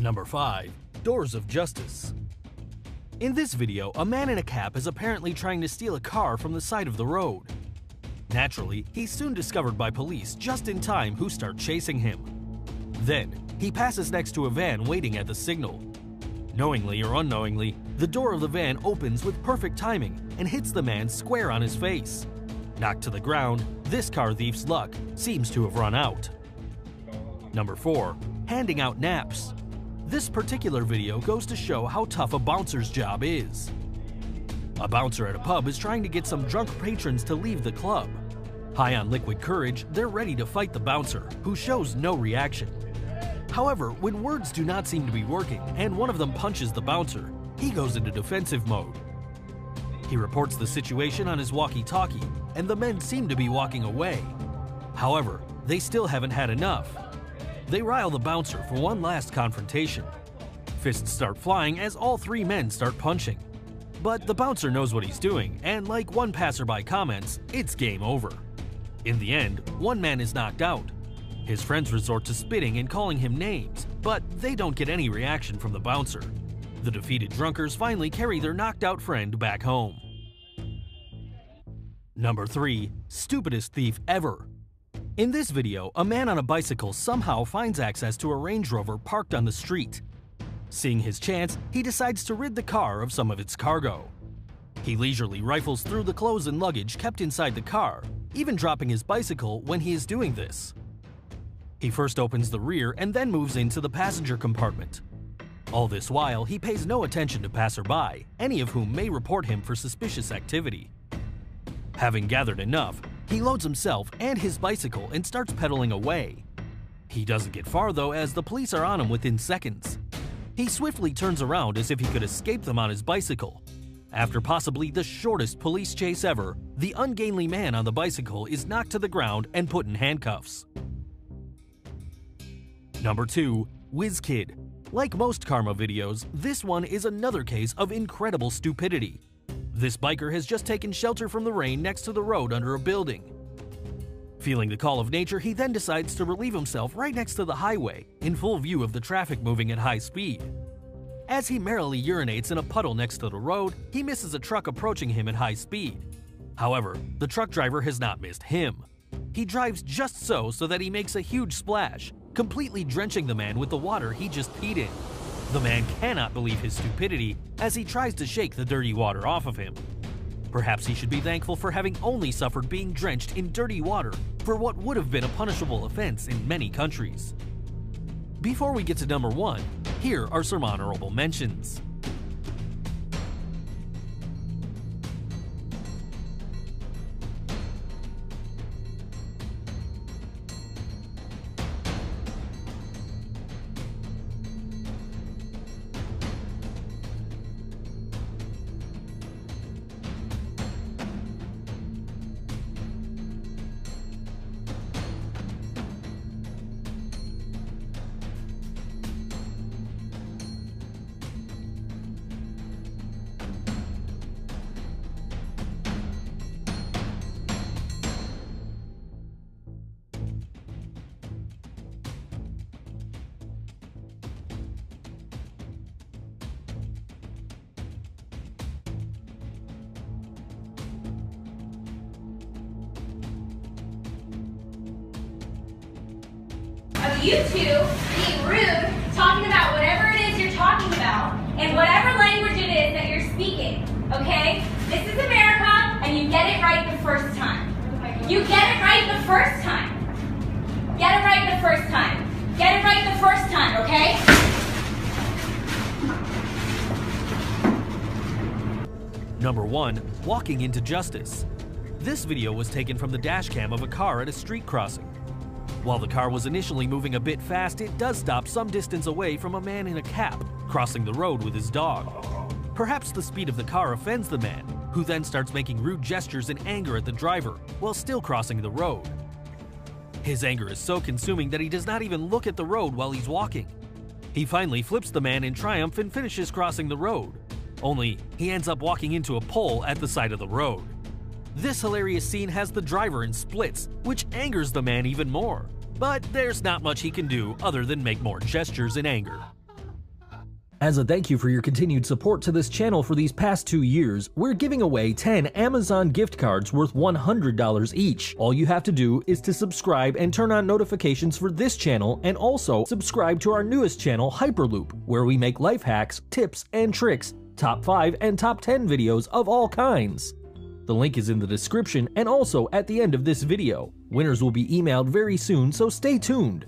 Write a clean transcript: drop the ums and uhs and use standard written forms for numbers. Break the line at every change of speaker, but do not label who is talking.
Number 5. Doors of Justice. In this video, a man in a cap is apparently trying to steal a car from the side of the road. Naturally, he's soon discovered by police just in time, who start chasing him. Then, he passes next to a van waiting at the signal. Knowingly or unknowingly, the door of the van opens with perfect timing and hits the man square on his face. Knocked to the ground, this car thief's luck seems to have run out. Number 4. Handing out naps. This particular video goes to show how tough a bouncer's job is. A bouncer at a pub is trying to get some drunk patrons to leave the club. High on liquid courage, they're ready to fight the bouncer, who shows no reaction. However, when words do not seem to be working and one of them punches the bouncer, he goes into defensive mode. He reports the situation on his walkie-talkie, and the men seem to be walking away. However, they still haven't had enough. They rile the bouncer for one last confrontation. Fists start flying as all three men start punching. But the bouncer knows what he's doing, and like one passerby comments, it's game over. In the end, one man is knocked out. His friends resort to spitting and calling him names, but they don't get any reaction from the bouncer. The defeated drunkards finally carry their knocked out friend back home. Number 3. Stupidest thief ever. In this video, a man on a bicycle somehow finds access to a Range Rover parked on the street. Seeing his chance, he decides to rid the car of some of its cargo. He leisurely rifles through the clothes and luggage kept inside the car, even dropping his bicycle when he is doing this. He first opens the rear and then moves into the passenger compartment. All this while, he pays no attention to passerby, any of whom may report him for suspicious activity. Having gathered enough, he loads himself and his bicycle and starts pedaling away. He doesn't get far though, as the police are on him within seconds. He swiftly turns around as if he could escape them on his bicycle. After possibly the shortest police chase ever, the ungainly man on the bicycle is knocked to the ground and put in handcuffs. Number 2. WizKid. Like most karma videos, this one is another case of incredible stupidity. This biker has just taken shelter from the rain next to the road under a building. Feeling the call of nature, he then decides to relieve himself right next to the highway, in full view of the traffic moving at high speed. As he merrily urinates in a puddle next to the road, he misses a truck approaching him at high speed. However, the truck driver has not missed him. He drives just so that he makes a huge splash, completely drenching the man with the water he just peed in. The man cannot believe his stupidity as he tries to shake the dirty water off of him. Perhaps he should be thankful for having only suffered being drenched in dirty water for what would have been a punishable offense in many countries. Before we get to number 1, here are some honorable mentions.
You two being rude, talking about whatever it is you're talking about, and whatever language it is that you're speaking, okay? This is America, and you get it right the first time. You get it right the first time. Get it right the first time. Get it right the first time, okay?
Number 1. Walking into justice. This video was taken from the dashcam of a car at a street crossing. While the car was initially moving a bit fast, it does stop some distance away from a man in a cap, crossing the road with his dog. Perhaps the speed of the car offends the man, who then starts making rude gestures in anger at the driver while still crossing the road. His anger is so consuming that he does not even look at the road while he's walking. He finally flips the man in triumph and finishes crossing the road. Only, he ends up walking into a pole at the side of the road. This hilarious scene has the driver in splits, which angers the man even more. But there's not much he can do other than make more gestures in anger. As a thank you for your continued support to this channel for these past 2 years, we're giving away 10 Amazon gift cards worth $100 each. All you have to do is to subscribe and turn on notifications for this channel, and also subscribe to our newest channel, Hyperloop, where we make life hacks, tips, and tricks, top 5 and top 10 videos of all kinds. The link is in the description and also at the end of this video. Winners will be emailed very soon, so stay tuned.